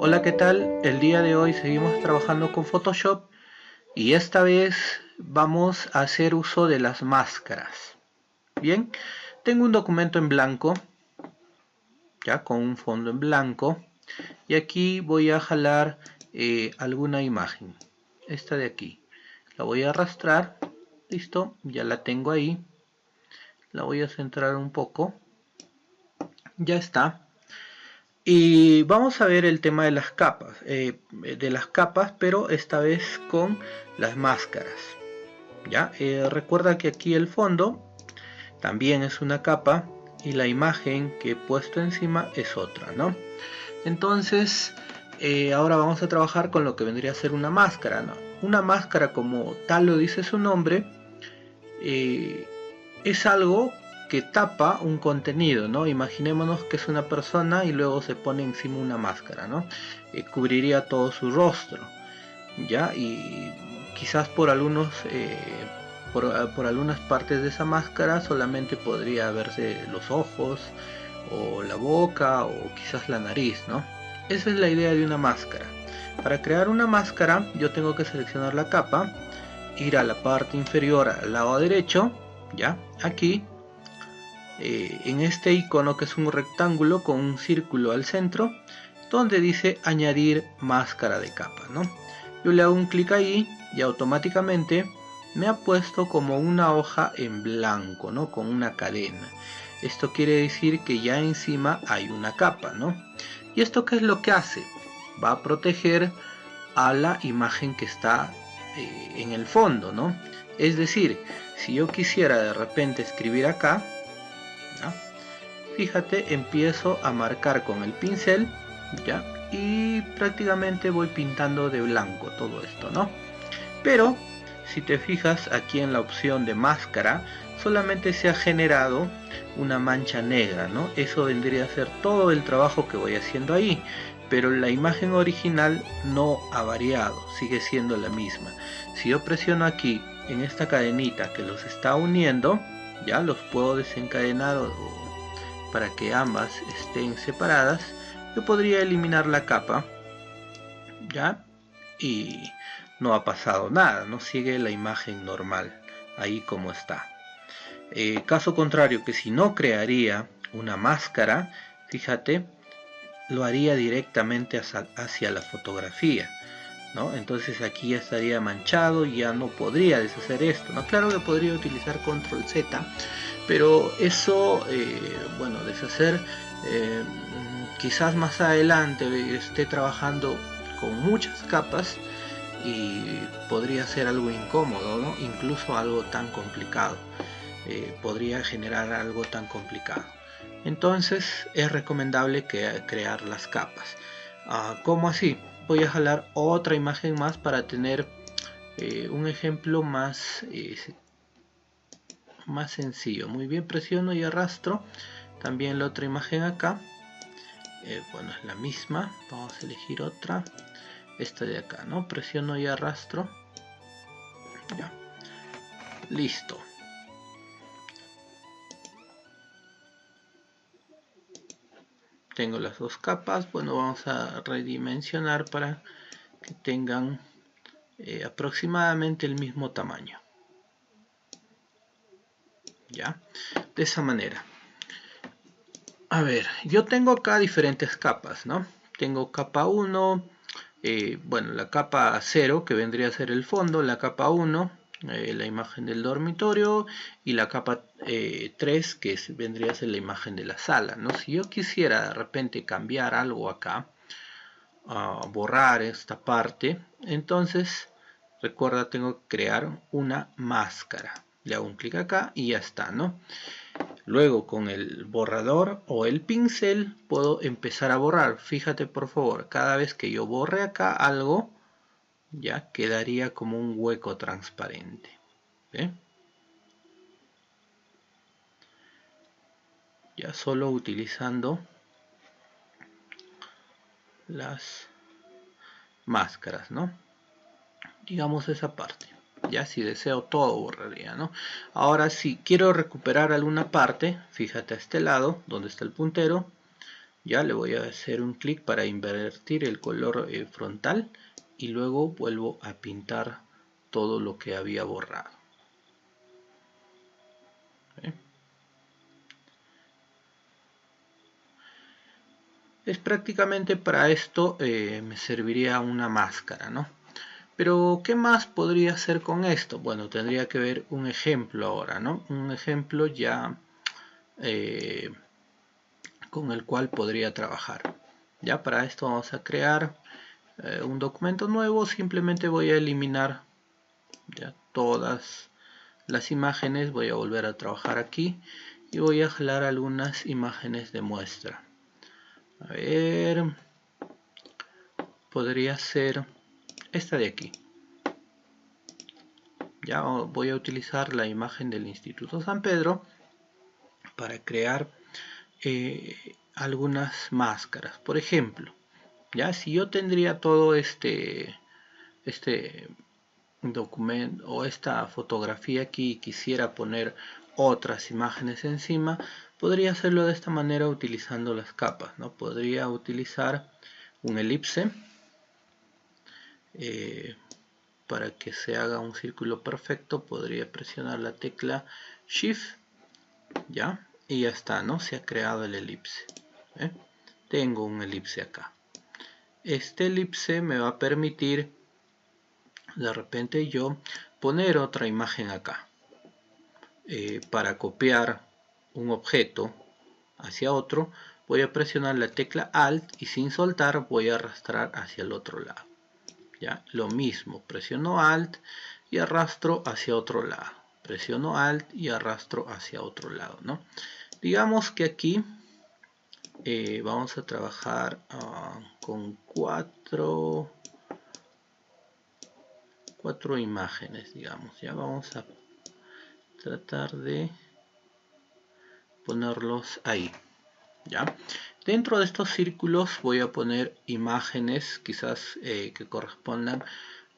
Hola, ¿qué tal? El día de hoy seguimos trabajando con Photoshop y esta vez vamos a hacer uso de las máscaras. Bien, tengo un documento en blanco, ya con un fondo en blanco, y aquí voy a jalar alguna imagen. Esta de aquí. La voy a arrastrar, listo, ya la tengo ahí. La voy a centrar un poco, ya está. Y vamos a ver el tema de las capas, pero esta vez con las máscaras. ¿Ya? Recuerda que aquí el fondo también es una capa y la imagen que he puesto encima es otra, ¿no? Entonces, ahora vamos a trabajar con lo que vendría a ser una máscara, ¿no? Una máscara, como tal lo dice su nombre, es algo que tapa un contenido, ¿no? Imaginémonos que es una persona y luego se pone encima una máscara, ¿no? Cubriría todo su rostro, ¿ya? Y quizás por algunas partes de esa máscara solamente podría verse los ojos o la boca o quizás la nariz, ¿no? Esa es la idea de una máscara. Para crear una máscara yo tengo que seleccionar la capa, ir a la parte inferior al lado derecho, ya, aquí, en este icono que es un rectángulo con un círculo al centro, donde dice añadir máscara de capa, ¿no? Yo le hago un clic ahí y automáticamente me ha puesto como una hoja en blanco, ¿no? Con una cadena. Esto quiere decir que ya encima hay una capa, ¿no? ¿Y esto qué es lo que hace? Va a proteger a la imagen que está en el fondo, ¿no? Es decir, si yo quisiera de repente escribir acá, ¿ya? Fíjate, empiezo a marcar con el pincel, ¿ya? Y prácticamente voy pintando de blanco todo esto, ¿no? Pero si te fijas aquí en la opción de máscara, solamente se ha generado una mancha negra, ¿no? Eso vendría a ser todo el trabajo que voy haciendo ahí, pero la imagen original no ha variado, sigue siendo la misma. Si yo presiono aquí en esta cadenita que los está uniendo, ya los puedo desencadenar para que ambas estén separadas. Yo podría eliminar la capa, ya, y no ha pasado nada, no sigue la imagen normal ahí como está. Caso contrario, que si no crearía una máscara, fíjate, lo haría directamente hacia la fotografía, ¿no? Entonces aquí ya estaría manchado y ya no podría deshacer esto, ¿no? Claro que podría utilizar control Z, pero eso, bueno, deshacer, quizás más adelante esté trabajando con muchas capas y podría ser algo incómodo, ¿no? Incluso algo tan complicado, podría generar algo tan complicado. Entonces es recomendable crear las capas. ¿Cómo así? Voy a jalar otra imagen más para tener un ejemplo más sencillo. Muy bien, presiono y arrastro también la otra imagen acá. Bueno, es la misma, vamos a elegir otra, esta de acá, ¿no? Presiono y arrastro, ya, listo. Tengo las dos capas. Bueno, vamos a redimensionar para que tengan aproximadamente el mismo tamaño, ya, de esa manera. A ver, yo tengo acá diferentes capas, ¿no? Tengo capa 1, bueno, la capa 0 que vendría a ser el fondo, la capa 1, la imagen del dormitorio, y la capa 3 que vendría a ser la imagen de la sala, ¿no? Si yo quisiera de repente cambiar algo acá, borrar esta parte, entonces recuerda, tengo que crear una máscara. Le hago un clic acá y ya está, ¿no? Luego con el borrador o el pincel puedo empezar a borrar. Fíjate por favor, cada vez que yo borre acá algo, ya quedaría como un hueco transparente. ¿Ve? Ya solo utilizando las máscaras, ¿no? Digamos esa parte. Ya si deseo todo borraría, ¿no? Ahora si quiero recuperar alguna parte, fíjate a este lado donde está el puntero, Ya le voy a hacer un clic para invertir el color frontal y luego vuelvo a pintar todo lo que había borrado. Es prácticamente para esto me serviría una máscara, ¿no? Pero ¿qué más podría hacer con esto? Bueno, tendría que ver un ejemplo ahora, ¿no? Un ejemplo ya con el cual podría trabajar. Ya para esto vamos a crear un documento nuevo. Simplemente voy a eliminar ya todas las imágenes. Voy a volver a trabajar aquí y voy a jalar algunas imágenes de muestra. A ver, podría ser esta de aquí. Ya voy a utilizar la imagen del Instituto San Pedro para crear algunas máscaras. Por ejemplo, ya si yo tendría todo este documento o esta fotografía aquí y quisiera poner otras imágenes encima, podría hacerlo de esta manera utilizando las capas, ¿no? Podría utilizar un elipse para que se haga un círculo perfecto. Podría presionar la tecla Shift, ya, y ya está, ¿no? Se ha creado el elipse. Tengo un elipse acá. Este elipse me va a permitir de repente yo poner otra imagen acá. Para copiar un objeto hacia otro, voy a presionar la tecla Alt y sin soltar voy a arrastrar hacia el otro lado. ¿Ya? Lo mismo, presiono Alt y arrastro hacia otro lado. Presiono Alt y arrastro hacia otro lado, ¿no? Digamos que aquí vamos a trabajar con cuatro imágenes, digamos. Ya vamos a tratar de ponerlos ahí. ¿Ya? Dentro de estos círculos voy a poner imágenes quizás que correspondan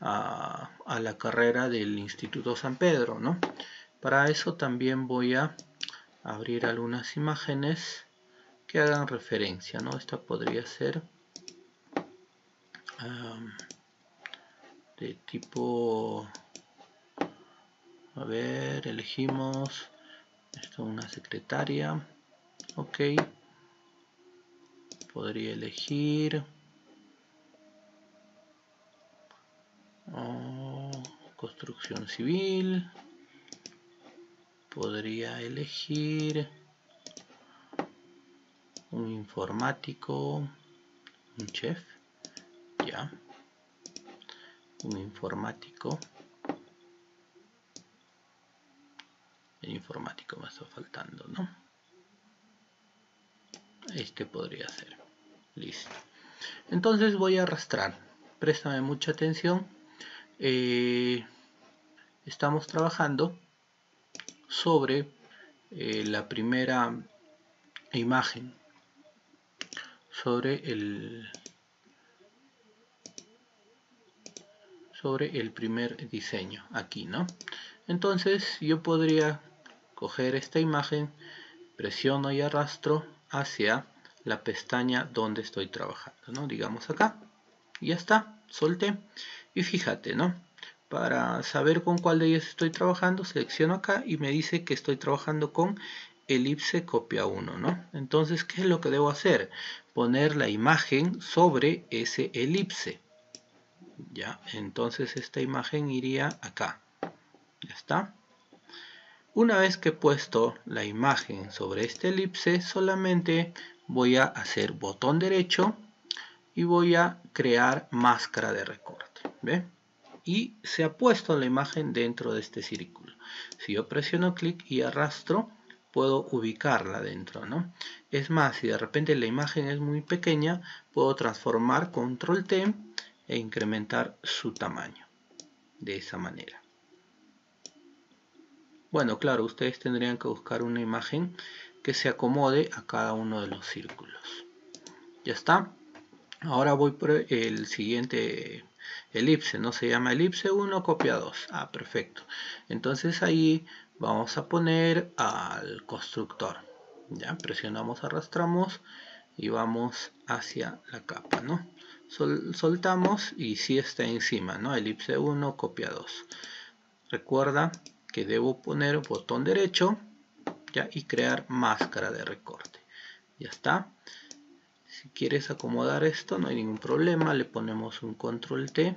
a la carrera del Instituto San Pedro, ¿no? Para eso también voy a abrir algunas imágenes que hagan referencia, ¿no? Esta podría ser de tipo, a ver, elegimos esto, una secretaria, ok. Podría elegir construcción civil. Podría elegir un informático, un chef, ya, un informático. El informático me está faltando, ¿no? Este podría ser. Listo. Entonces voy a arrastrar. Préstame mucha atención. Estamos trabajando sobre la primera imagen, sobre el primer diseño aquí, ¿no? Entonces yo podría coger esta imagen, presiono y arrastro hacia la pestaña donde estoy trabajando, ¿no? Digamos acá, y ya está, solté. Y fíjate, ¿no? Para saber con cuál de ellas estoy trabajando, selecciono acá y me dice que estoy trabajando con elipse copia 1, ¿no? Entonces, ¿qué es lo que debo hacer? Poner la imagen sobre ese elipse. Ya, entonces esta imagen iría acá. Ya está. Una vez que he puesto la imagen sobre este elipse, solamente voy a hacer botón derecho y voy a crear máscara de recorte. ¿Ve? Y se ha puesto la imagen dentro de este círculo. Si yo presiono clic y arrastro, puedo ubicarla dentro, ¿no? Es más, si de repente la imagen es muy pequeña, puedo transformar control T e incrementar su tamaño de esa manera. Bueno, claro, ustedes tendrían que buscar una imagen que se acomode a cada uno de los círculos. Ya está. Ahora voy por el siguiente elipse, ¿no? Se llama elipse 1, copia 2. Ah, perfecto. Entonces ahí vamos a poner al constructor. Ya, presionamos, arrastramos y vamos hacia la capa, ¿no? Soltamos y sí está encima, ¿no? Elipse 1, copia 2. Recuerda que debo poner botón derecho, ¿ya? Y crear máscara de recorte. Ya está. Si quieres acomodar esto no hay ningún problema, le ponemos un control T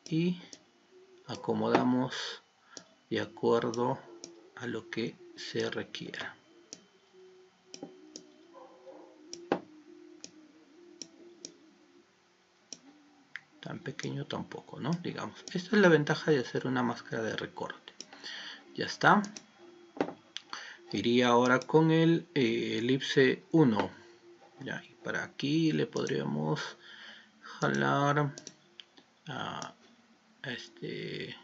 y acomodamos de acuerdo a lo que se requiera. Tan pequeño tampoco, ¿no? Digamos, esta es la ventaja de hacer una máscara de recorte. Ya está. Iría ahora con el elipse 1. Ya, y para aquí le podríamos jalar a este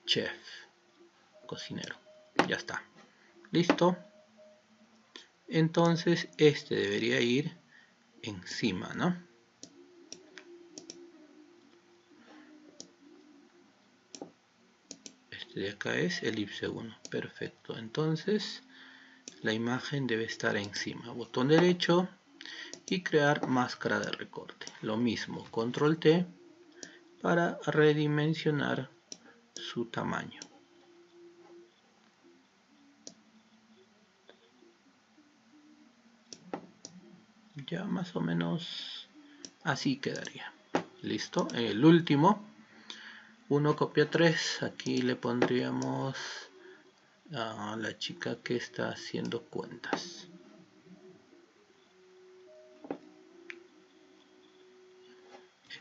chef, cocinero. Ya está. Listo. Entonces este debería ir encima, ¿no? Este de acá es elipse 1. Perfecto. Entonces la imagen debe estar encima. Botón derecho y crear máscara de recorte. Lo mismo, control T para redimensionar su tamaño. Ya más o menos así quedaría. Listo. El último, 1 copia 3. Aquí le pondríamos a la chica que está haciendo cuentas.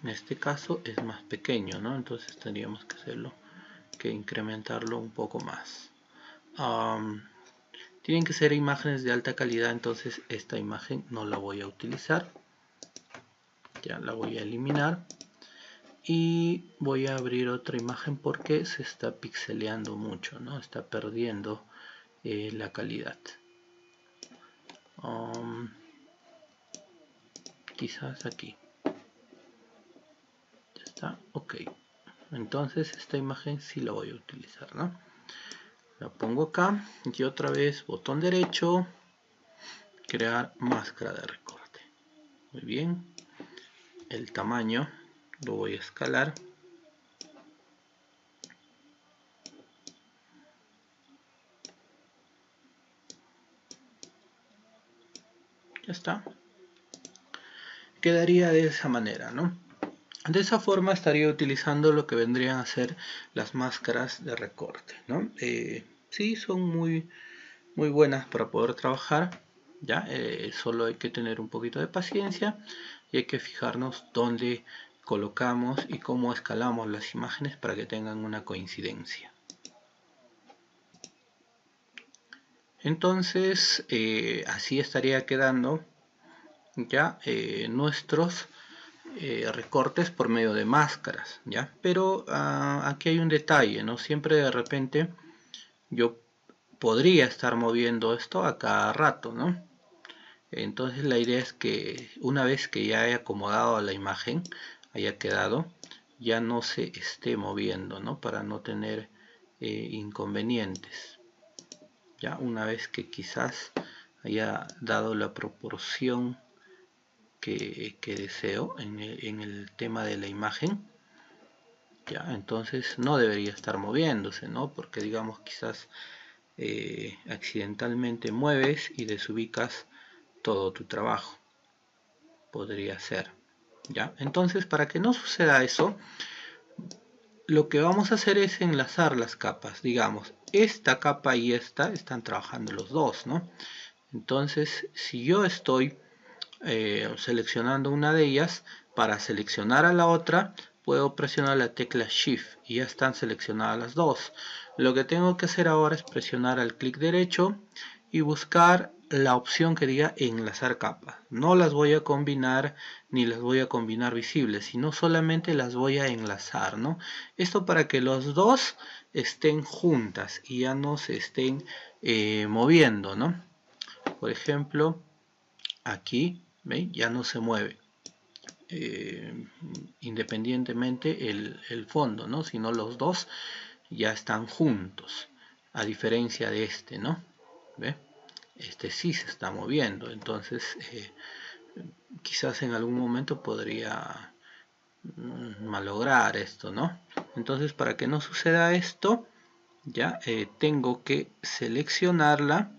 En este caso es más pequeño, ¿no? Entonces tendríamos que hacerlo, que incrementarlo un poco más. Tienen que ser imágenes de alta calidad, entonces esta imagen no la voy a utilizar. Ya la voy a eliminar. Y voy a abrir otra imagen porque se está pixeleando mucho, ¿no? Está perdiendo la calidad. Quizás aquí. Ya está, ok. Entonces esta imagen sí la voy a utilizar, ¿no? La pongo acá y otra vez botón derecho, crear máscara de recorte. Muy bien. El tamaño lo voy a escalar. Ya está. Quedaría de esa manera, ¿no? De esa forma estaría utilizando lo que vendrían a ser las máscaras de recorte, ¿no? Sí, son muy buenas para poder trabajar, ¿ya? Solo hay que tener un poquito de paciencia y hay que fijarnos dónde colocamos y cómo escalamos las imágenes para que tengan una coincidencia. Entonces, así estaría quedando ya nuestros recortes por medio de máscaras, ¿ya? Pero aquí hay un detalle, ¿no? Siempre de repente yo podría estar moviendo esto a cada rato, ¿no? Entonces la idea es que una vez que ya he acomodado la imagen, haya quedado, ya no se esté moviendo, ¿no? Para no tener inconvenientes. Ya una vez que quizás haya dado la proporción que deseo en el tema de la imagen, ya entonces no debería estar moviéndose, ¿no? Porque digamos quizás accidentalmente mueves y desubicas todo tu trabajo. Podría ser, ¿ya? Entonces, para que no suceda eso, lo que vamos a hacer es enlazar las capas. Digamos, esta capa y esta están trabajando los dos, ¿no? Entonces, si yo estoy seleccionando una de ellas, para seleccionar a la otra, puedo presionar la tecla Shift y ya están seleccionadas las dos. Lo que tengo que hacer ahora es presionar al clic derecho y buscar la opción que diga enlazar capas. No las voy a combinar ni las voy a combinar visibles, sino solamente las voy a enlazar, ¿no? Esto para que los dos estén juntas y ya no se estén moviendo, ¿no? Por ejemplo, aquí, ¿ven? Ya no se mueve. Independientemente el fondo, ¿no? Sino los dos ya están juntos, a diferencia de este, ¿no? ¿Ve? este sí se está moviendo. Entonces quizás en algún momento podría malograr esto, ¿no? Entonces, para que no suceda esto, ya tengo que seleccionarla,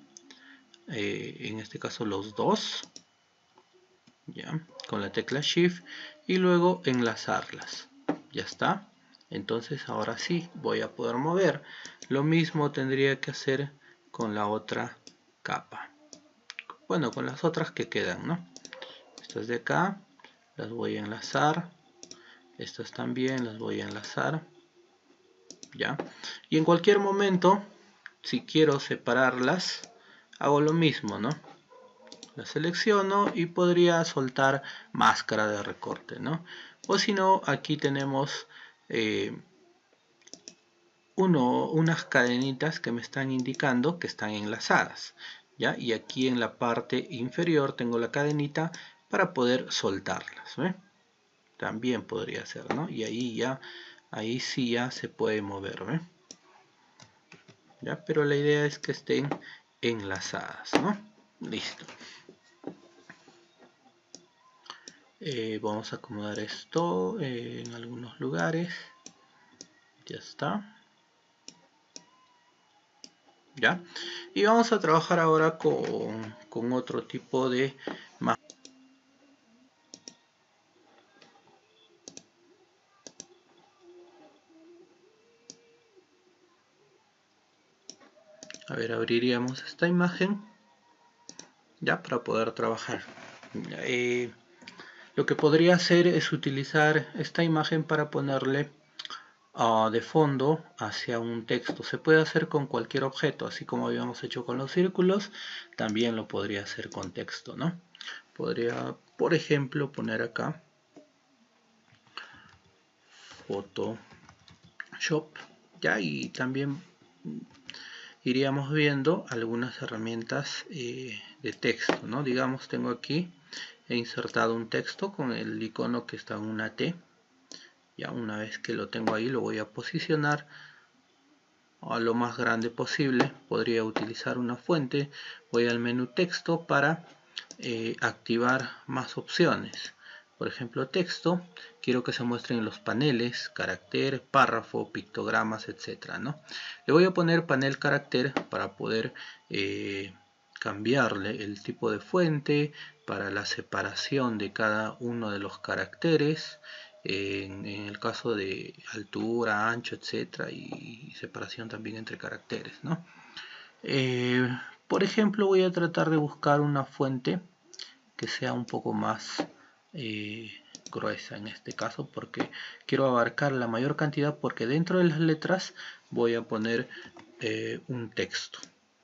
en este caso los dos, ya, con la tecla Shift, y luego enlazarlas. Ya está. Entonces ahora sí voy a poder mover. Lo mismo tendría que hacer con la otra capa. Bueno, con las otras que quedan, ¿no? Estas de acá las voy a enlazar. Estas también las voy a enlazar. ¿Ya? Y en cualquier momento, si quiero separarlas, hago lo mismo, ¿no? La selecciono y podría soltar máscara de recorte, ¿no? O si no, aquí tenemos unas cadenitas que me están indicando que están enlazadas, ¿ya? Y aquí en la parte inferior tengo la cadenita para poder soltarlas, ¿ve? También podría ser, ¿no? Y ahí sí ya se puede mover, ¿ve? ¿Ya? Pero la idea es que estén enlazadas, ¿no? Listo. Vamos a acomodar esto en algunos lugares. Ya está. ¿Ya? Y vamos a trabajar ahora con otro tipo de máscara. A ver, abriríamos esta imagen, ya, para poder trabajar. Lo que podría hacer es utilizar esta imagen para ponerle de fondo hacia un texto. Se puede hacer con cualquier objeto, así como habíamos hecho con los círculos, también lo podría hacer con texto, ¿no? Podría, por ejemplo, poner acá Photoshop, ya, y también iríamos viendo algunas herramientas de texto, ¿no? Digamos, tengo aquí, he insertado un texto con el icono que está en una T. Ya una vez que lo tengo ahí, lo voy a posicionar a lo más grande posible. Podría utilizar una fuente. Voy al menú texto para activar más opciones. Por ejemplo, texto, quiero que se muestren los paneles, carácter, párrafo, pictogramas, etcétera, ¿no? Le voy a poner panel carácter para poder cambiarle el tipo de fuente, para la separación de cada uno de los caracteres, en el caso de altura, ancho, etcétera, y separación también entre caracteres, ¿no? Por ejemplo, voy a tratar de buscar una fuente que sea un poco más gruesa en este caso, porque quiero abarcar la mayor cantidad, porque dentro de las letras voy a poner un texto,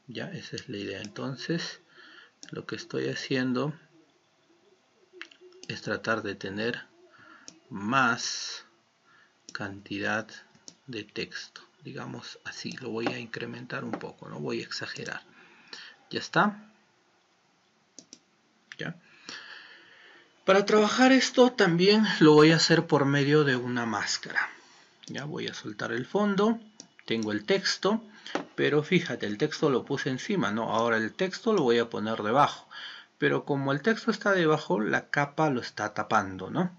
ya, esa es la idea. Entonces lo que estoy haciendo es tratar de tener más cantidad de texto, digamos así. Lo voy a incrementar un poco, no voy a exagerar. Ya está. ¿Ya? Para trabajar esto también lo voy a hacer por medio de una máscara. Ya voy a soltar el fondo, tengo el texto, pero fíjate, el texto lo puse encima, ¿no? Ahora el texto lo voy a poner debajo, pero como el texto está debajo, la capa lo está tapando, ¿no?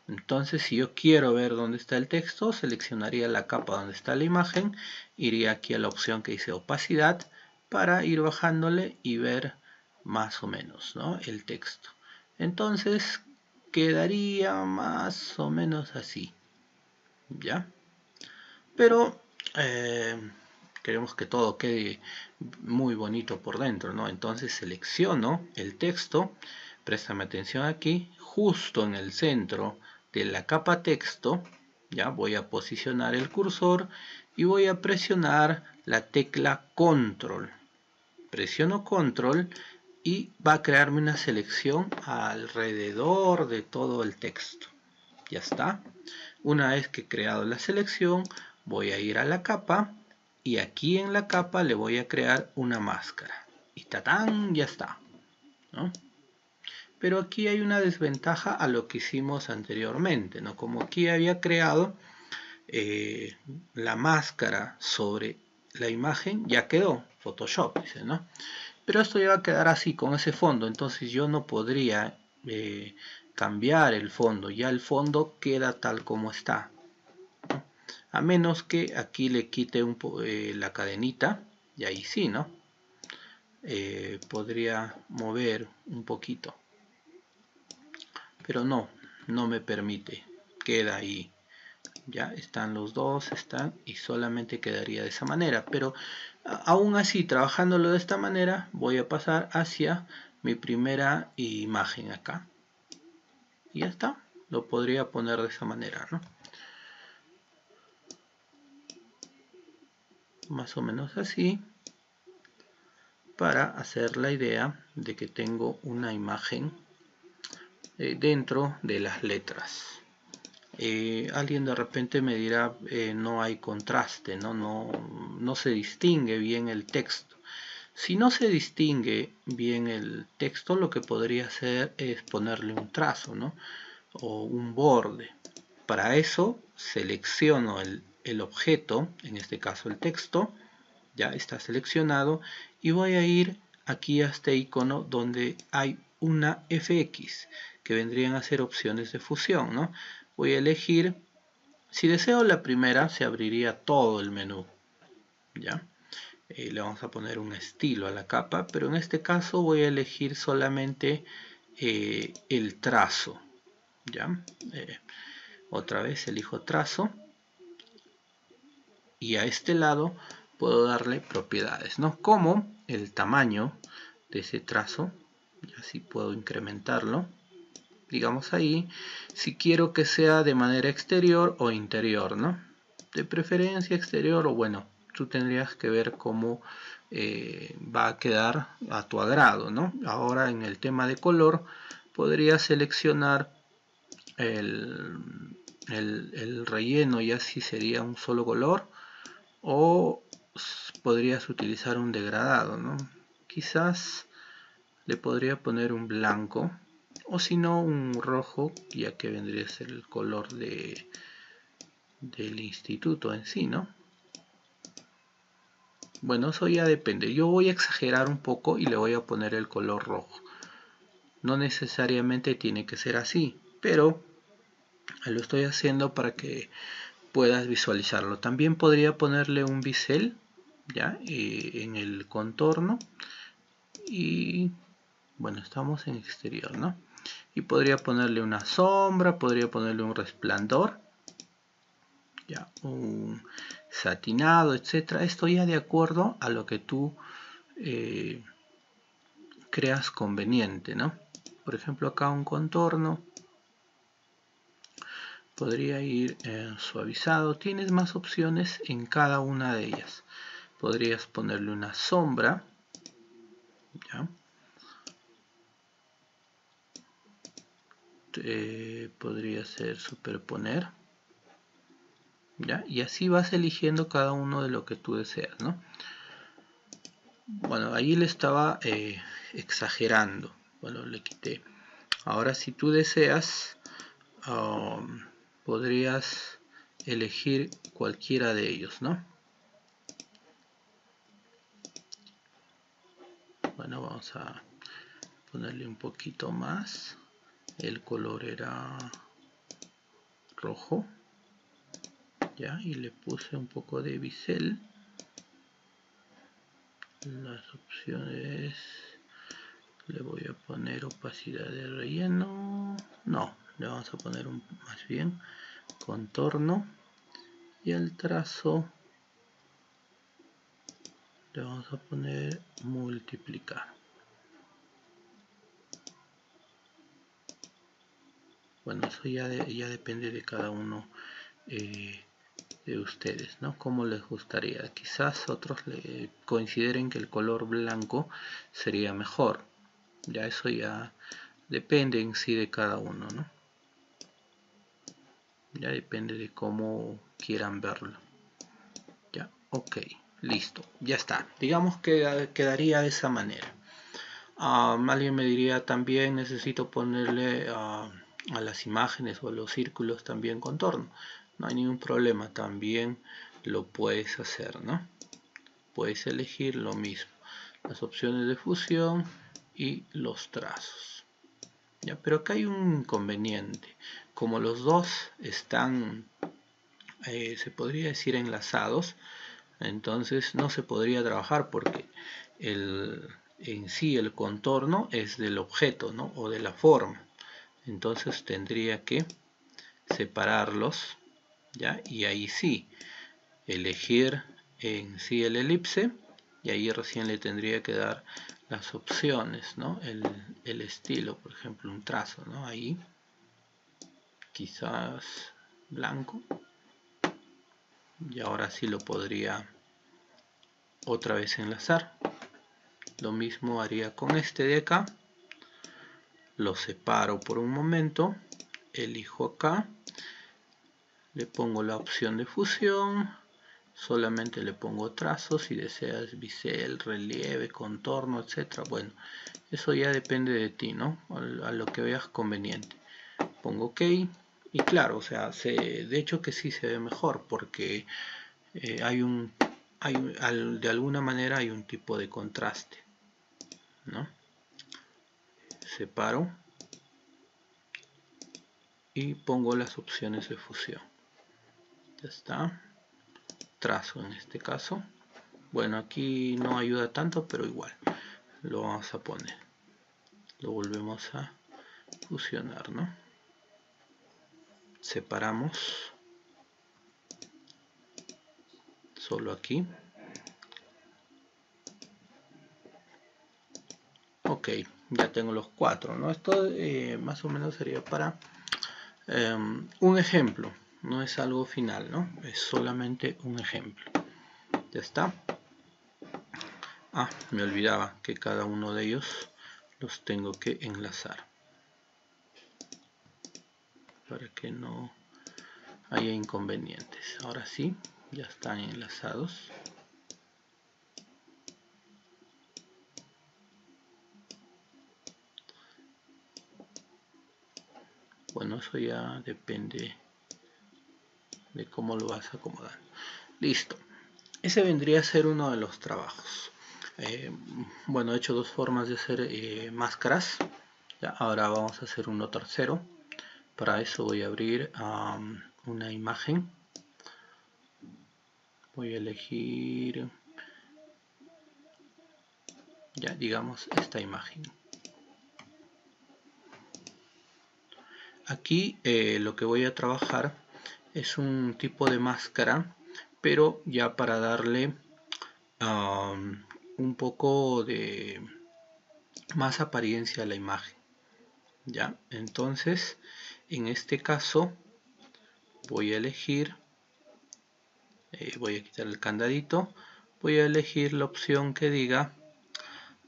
Entonces, si yo quiero ver dónde está el texto, seleccionaría la capa donde está la imagen, iría aquí a la opción que dice opacidad para ir bajándole y ver más o menos, ¿no?, el texto. Entonces quedaría más o menos así, ¿ya? Pero queremos que todo quede muy bonito por dentro, ¿no? Entonces selecciono el texto, préstame atención aquí, justo en el centro de la capa texto, ya voy a posicionar el cursor y voy a presionar la tecla control. Presiono control y va a crearme una selección alrededor de todo el texto. Ya está. Una vez que he creado la selección, voy a ir a la capa y aquí en la capa le voy a crear una máscara. Y ¡tatán! Ya está, ¿no? Pero aquí hay una desventaja a lo que hicimos anteriormente, ¿no? Como aquí había creado la máscara sobre la imagen, ya quedó Photoshop, dice, ¿no? pero esto ya va a quedar así con ese fondo, entonces yo no podría cambiar el fondo, ya el fondo queda tal como está, a menos que aquí le quite la cadenita, y ahí sí, ¿no? Podría mover un poquito, pero no me permite, queda ahí. Ya están los dos, están, y solamente quedaría de esa manera, pero aún así, trabajándolo de esta manera, voy a pasar hacia mi primera imagen acá, y ya está, lo podría poner de esa manera, ¿no? Más o menos así, para hacer la idea de que tengo una imagen dentro de las letras. Alguien de repente me dirá, no hay contraste, no se distingue bien el texto. Si no se distingue bien el texto, lo que podría hacer es ponerle un trazo, ¿no? O un borde. Para eso selecciono el objeto, en este caso el texto, ya está seleccionado, y voy a ir aquí a este icono donde hay una FX, que vendrían a ser opciones de fusión, ¿no? Voy a elegir, si deseo la primera, se abriría todo el menú, ¿ya? Le vamos a poner un estilo a la capa, pero en este caso voy a elegir solamente el trazo, ¿ya? Otra vez elijo trazo, y a este lado puedo darle propiedades, ¿no? Como el tamaño de ese trazo, y así puedo incrementarlo, digamos ahí, si quiero que sea de manera exterior o interior, ¿no? De preferencia exterior, o bueno, tú tendrías que ver cómo va a quedar a tu agrado, ¿no? Ahora en el tema de color podrías seleccionar el relleno, y así sería un solo color, o podrías utilizar un degradado, ¿no? Quizás le podría poner un blanco, o si no un rojo, ya que vendría a ser el color del instituto en sí, ¿no? Bueno, eso ya depende. Yo voy a exagerar un poco y le voy a poner el color rojo. No necesariamente tiene que ser así, pero lo estoy haciendo para que puedas visualizarlo. También podría ponerle un bisel, ya, en el contorno, y bueno, estamos en exterior, ¿no? Y podría ponerle una sombra, podría ponerle un resplandor, ya, un satinado, etcétera. Esto ya de acuerdo a lo que tú creas conveniente, ¿no? Por ejemplo, acá un contorno podría ir suavizado. Tienes más opciones en cada una de ellas. Podrías ponerle una sombra, ¿ya? Podría ser superponer, ¿ya? Y así vas eligiendo cada uno de lo que tú deseas, ¿no? Bueno, ahí le estaba exagerando. Bueno, le quité. Ahora, si tú deseas, podrías elegir cualquiera de ellos, ¿no? Bueno, vamos a ponerle un poquito más. El color era rojo, ya, y le puse un poco de bisel. Las opciones, le voy a poner opacidad de relleno, no, le vamos a poner más bien contorno, y el trazo le vamos a poner multiplicar. Bueno, eso ya depende de cada uno de ustedes, ¿no? Cómo les gustaría. Quizás otros le consideren que el color blanco sería mejor. Ya eso ya depende en sí de cada uno, ¿no? Ya depende de cómo quieran verlo. Ya, ok, listo, ya está. Digamos que quedaría de esa manera. Alguien me diría también necesito ponerle a las imágenes o a los círculos también contorno. No hay ningún problema, también lo puedes hacer, ¿no? Puedes elegir lo mismo. las opciones de fusión y los trazos. ¿Ya? Pero acá hay un inconveniente. Como los dos están, se podría decir, enlazados, entonces no se podría trabajar porque en sí el contorno es del objeto, ¿no? O de la forma. Entonces tendría que separarlos, ¿ya? Y ahí sí elegir en sí el elipse, y ahí recién le tendría que dar las opciones, ¿no? El estilo, por ejemplo, un trazo, ¿no? Ahí quizás blanco, y ahora sí lo podría otra vez enlazar. Lo mismo haría con este de acá, lo separo por un momento, elijo acá, le pongo la opción de fusión, solamente le pongo trazos, si deseas bisel, relieve, contorno, etcétera. Bueno, eso ya depende de ti, ¿no? A lo que veas conveniente. Pongo OK y claro, o sea, de hecho que sí se ve mejor porque de alguna manera hay un tipo de contraste, ¿no? Separo y pongo las opciones de fusión. Ya está. Trazo en este caso. Bueno, aquí no ayuda tanto, pero igual lo vamos a poner. Lo volvemos a fusionar, ¿no? Separamos solo aquí. Ok, ya tengo los cuatro, ¿no? Esto más o menos sería para un ejemplo, no es algo final, ¿no? Es solamente un ejemplo. Ya está. Ah, me olvidaba que cada uno de ellos los tengo que enlazar para que no haya inconvenientes. Ahora sí, ya están enlazados. Bueno, eso ya depende de cómo lo vas a acomodar. Listo. Ese vendría a ser uno de los trabajos. Bueno, he hecho dos formas de hacer máscaras. Ya, ahora vamos a hacer uno tercero. Para eso voy a abrir una imagen. Voy a elegir, ya digamos, esta imagen. Aquí lo que voy a trabajar es un tipo de máscara, pero ya para darle un poco de más apariencia a la imagen. Ya, entonces en este caso voy a elegir, voy a quitar el candadito, voy a elegir la opción que diga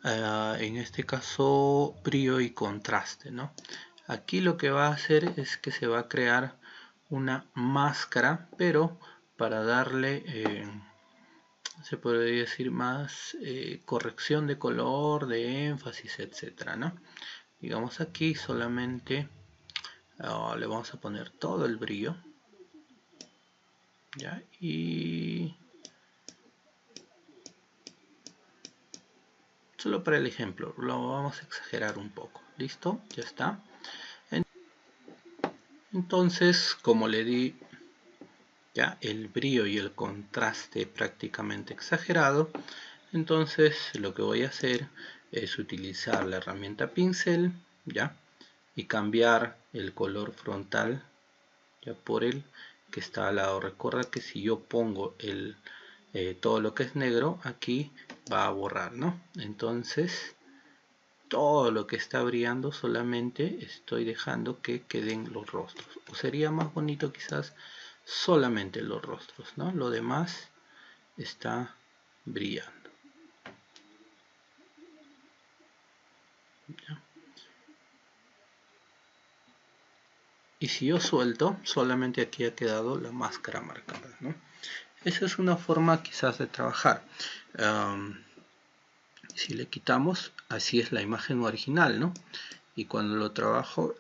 en este caso brillo y contraste, ¿no? Aquí lo que va a hacer es que se va a crear una máscara, pero para darle se podría decir más corrección de color, de énfasis, etcétera, ¿no? Digamos aquí solamente le vamos a poner todo el brillo, ¿ya? Y solo para el ejemplo lo vamos a exagerar un poco. Listo, ya está. Entonces, como le di ya el brillo y el contraste prácticamente exagerado, entonces lo que voy a hacer es utilizar la herramienta pincel, ya, y cambiar el color frontal ya por el que está al lado. Recuerda que si yo pongo todo lo que es negro, aquí va a borrar, ¿no? Entonces todo lo que está brillando solamente estoy dejando que queden los rostros, o sería más bonito quizás solamente los rostros, ¿no? Lo demás está brillando. ¿Ya? Y si yo suelto, solamente aquí ha quedado la máscara marcada, ¿no? Esa es una forma quizás de trabajar. Si le quitamos, así es la imagen original, ¿no? Y cuando lo trabajo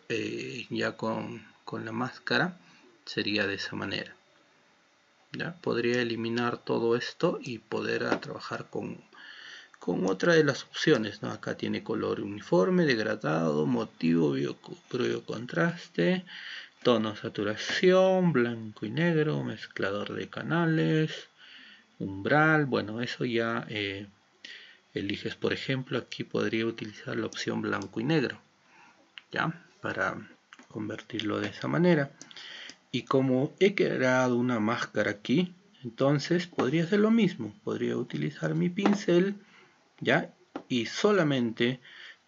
ya con la máscara, sería de esa manera. ¿Ya? Podría eliminar todo esto y poder trabajar con con otra de las opciones, ¿no? Acá tiene color uniforme, degradado, motivo, biocontraste, tono, saturación, blanco y negro, mezclador de canales, umbral. Bueno, eso ya eliges. Por ejemplo, aquí podría utilizar la opción blanco y negro, ya, para convertirlo de esa manera. Y como he creado una máscara aquí, entonces podría hacer lo mismo. Podría utilizar mi pincel, ya, y solamente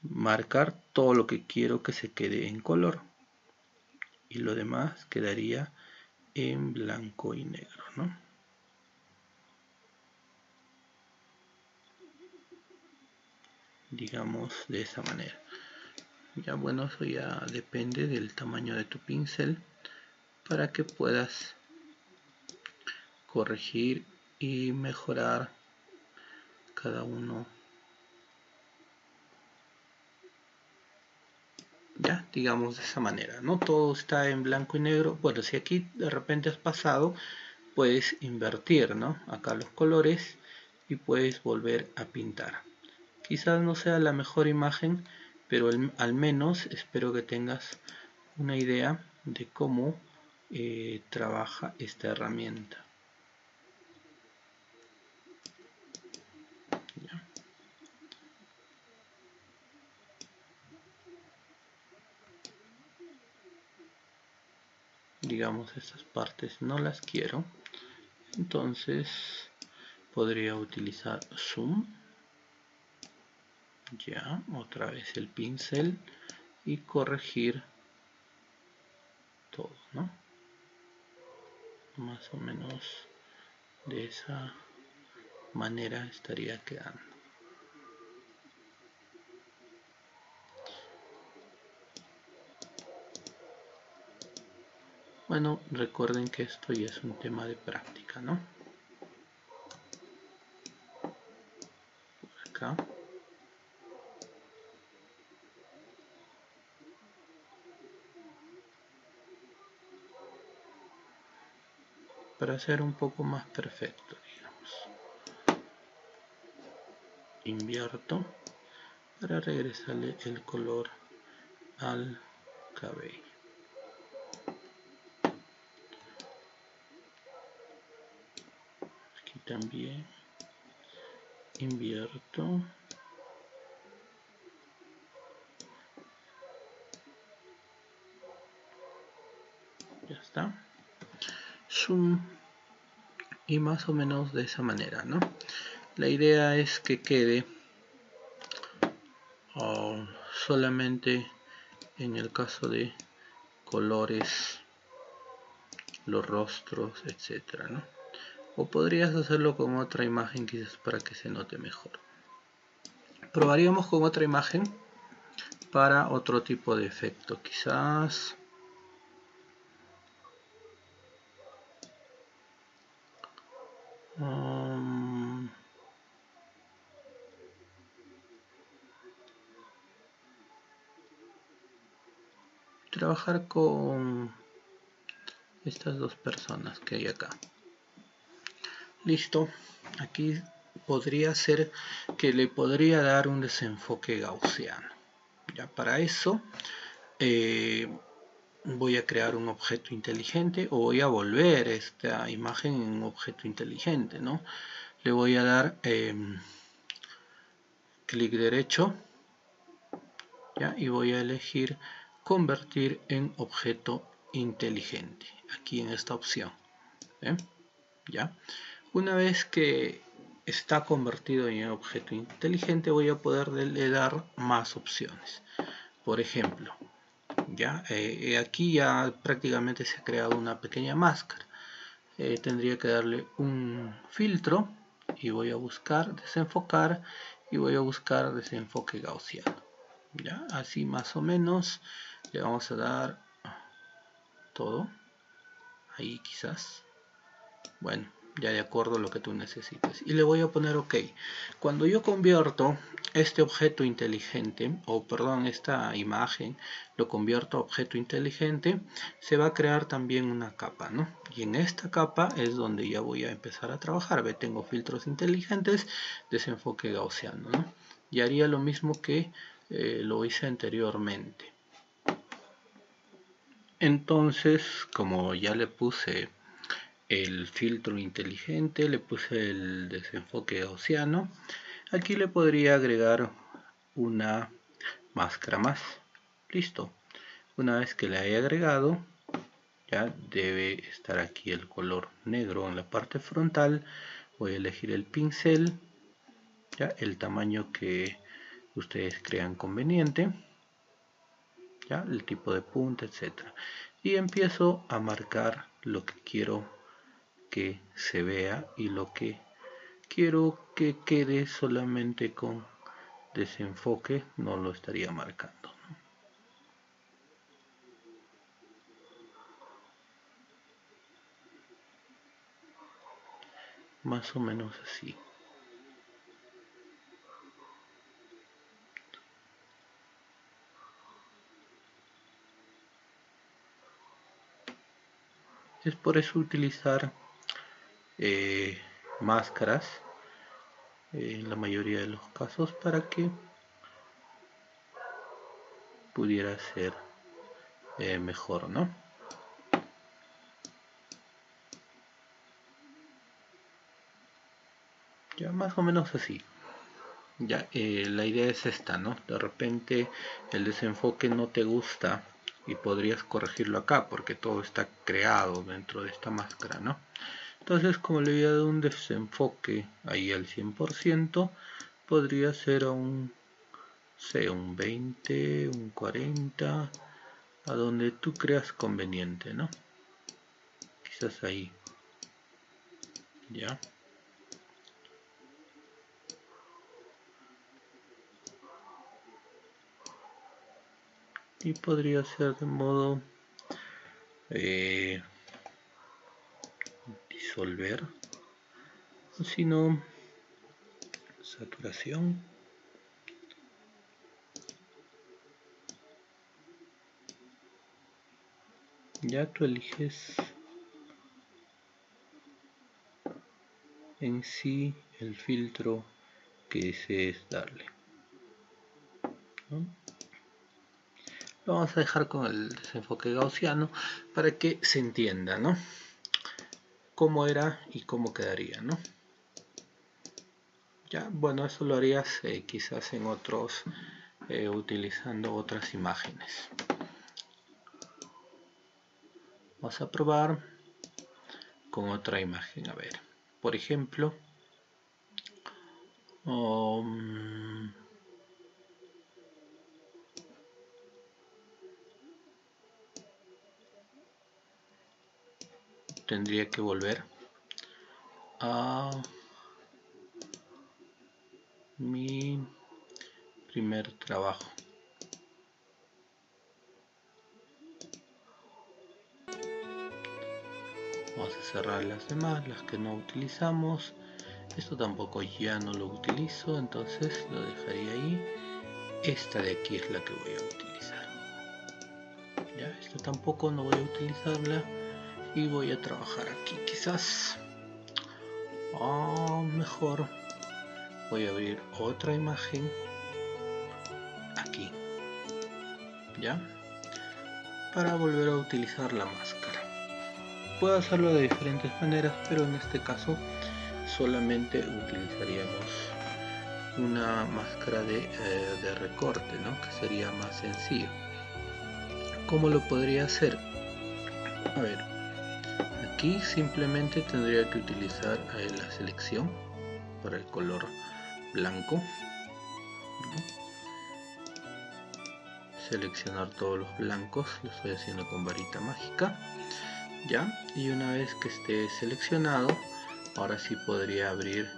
marcar todo lo que quiero que se quede en color, y lo demás quedaría en blanco y negro, ¿no? Digamos de esa manera. Ya, bueno, eso ya depende del tamaño de tu pincel para que puedas corregir y mejorar cada uno. Ya, digamos de esa manera, no todo está en blanco y negro. Bueno, si aquí de repente has pasado, puedes invertir, ¿no? Acá los colores y puedes volver a pintar. Quizás no sea la mejor imagen, pero al menos espero que tengas una idea de cómo trabaja esta herramienta. ¿Ya? Digamos, estas partes no las quiero, entonces podría utilizar zoom, ya, otra vez el pincel, y corregir todo, ¿no? Más o menos de esa manera estaría quedando. Bueno, recuerden que esto ya es un tema de práctica, ¿no? Por acá. Para ser un poco más perfecto, digamos. Invierto para regresarle el color al cabello. Aquí también invierto. Ya está. Zoom. Y más o menos de esa manera, ¿no? La idea es que quede solamente en el caso de colores, los rostros, etcétera, ¿no? O podrías hacerlo con otra imagen quizás para que se note mejor. Probaríamos con otra imagen para otro tipo de efecto, quizás trabajar con estas dos personas que hay acá. Listo. Aquí podría ser que le podría dar un desenfoque gaussiano. Ya, para eso voy a crear un objeto inteligente, o voy a volver esta imagen en un objeto inteligente, ¿no? Le voy a dar clic derecho, ¿ya? Y voy a elegir convertir en objeto inteligente, aquí en esta opción, ¿eh? ¿Ya? Una vez que está convertido en objeto inteligente, voy a poderle dar más opciones. Por ejemplo, ya aquí ya prácticamente se ha creado una pequeña máscara. Tendría que darle un filtro y voy a buscar desenfocar y voy a buscar desenfoque gaussiano. Ya, así más o menos le vamos a dar todo ahí, quizás, bueno, ya de acuerdo a lo que tú necesites, y le voy a poner OK. Cuando yo convierto este objeto inteligente, o perdón, esta imagen, lo convierto a objeto inteligente, se va a crear también una capa, ¿no? Y en esta capa es donde ya voy a empezar a trabajar. Ve, tengo filtros inteligentes, desenfoque gaussiano, ¿no? Y haría lo mismo que lo hice anteriormente. Entonces, como ya le puse el filtro inteligente, le puse el desenfoque gaussiano, aquí le podría agregar una máscara más. Listo. Una vez que le haya agregado, ya debe estar aquí el color negro en la parte frontal. Voy a elegir el pincel, ya el tamaño que ustedes crean conveniente, ya el tipo de punta, etcétera, y empiezo a marcar lo que quiero que se vea y lo que quiero que quede solamente con desenfoque. No lo estaría marcando, ¿no? Más o menos así. Es por eso utilizar máscaras en la mayoría de los casos, para que pudiera ser mejor, ¿no? Ya más o menos así. Ya la idea es esta, ¿no? De repente el desenfoque no te gusta y podrías corregirlo acá porque todo está creado dentro de esta máscara, ¿no? Entonces, como le había dado un desenfoque ahí al 100%, podría ser a un, sé, un 20, un 40, a donde tú creas conveniente, ¿no? Quizás ahí, ¿ya? Y podría ser de modo disolver, o si no, saturación. Ya tú eliges en sí el filtro que desees darle, ¿no? Lo vamos a dejar con el desenfoque gaussiano para que se entienda, ¿no? Cómo era y cómo quedaría, ¿no? Ya, bueno, eso lo harías quizás en otros, utilizando otras imágenes. Vamos a probar con otra imagen, a ver. Por ejemplo, tendría que volver a mi primer trabajo. Vamos a cerrar las demás, las que no utilizamos. Esto tampoco ya no lo utilizo, entonces lo dejaría ahí. Esta de aquí es la que voy a utilizar. Ya, esta tampoco no voy a utilizarla y voy a trabajar aquí quizás. Mejor voy a abrir otra imagen aquí, ya, para volver a utilizar la máscara. Puedo hacerlo de diferentes maneras, pero en este caso solamente utilizaríamos una máscara de recorte, ¿no? Que sería más sencillo. ¿Cómo lo podría hacer? A ver, aquí simplemente tendría que utilizar la selección para el color blanco, ¿no? Seleccionar todos los blancos, lo estoy haciendo con varita mágica, ya, y una vez que esté seleccionado, ahora sí podría abrir,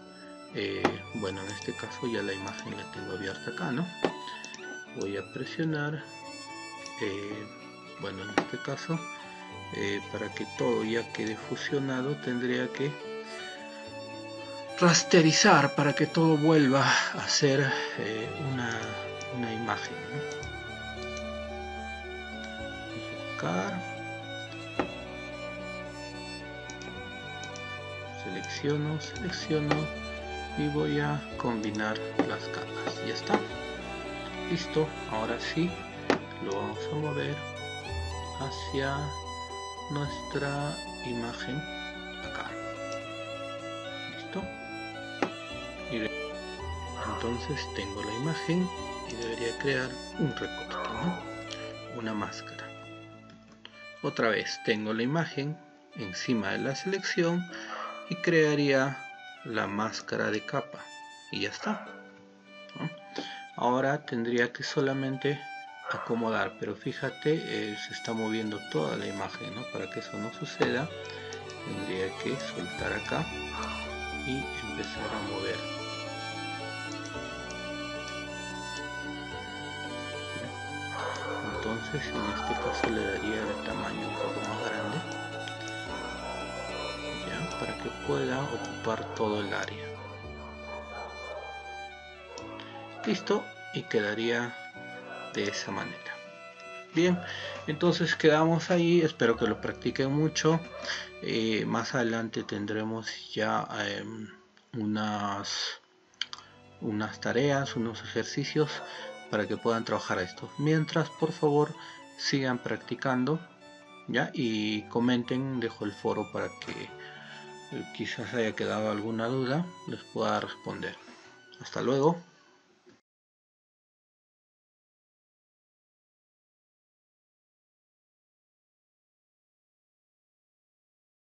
bueno, en este caso ya la imagen la tengo abierta acá, ¿no? Voy a presionar, bueno, en este caso, para que todo ya quede fusionado, tendría que rasterizar para que todo vuelva a ser una imagen, ¿no? Vamos a buscar, selecciono y voy a combinar las capas. Ya está, listo. Ahora sí lo vamos a mover hacia nuestra imagen acá. Listo. Y entonces tengo la imagen y debería crear un recorte, ¿no? Una máscara. Otra vez tengo la imagen encima de la selección y crearía la máscara de capa y ya está, ¿no? Ahora tendría que solamente acomodar, pero fíjate, se está moviendo toda la imagen, ¿no? Para que eso no suceda tendría que soltar acá y empezar a mover. Entonces en este caso le daría el tamaño un poco más grande, ¿ya? Para que pueda ocupar todo el área. Listo, y quedaría de esa manera. Bien, entonces quedamos ahí, espero que lo practiquen mucho. Más adelante tendremos ya unas tareas, unos ejercicios para que puedan trabajar esto. Mientras, por favor, sigan practicando, ¿ya? Y comenten, dejo el foro para que quizás haya quedado alguna duda, les pueda responder. Hasta luego.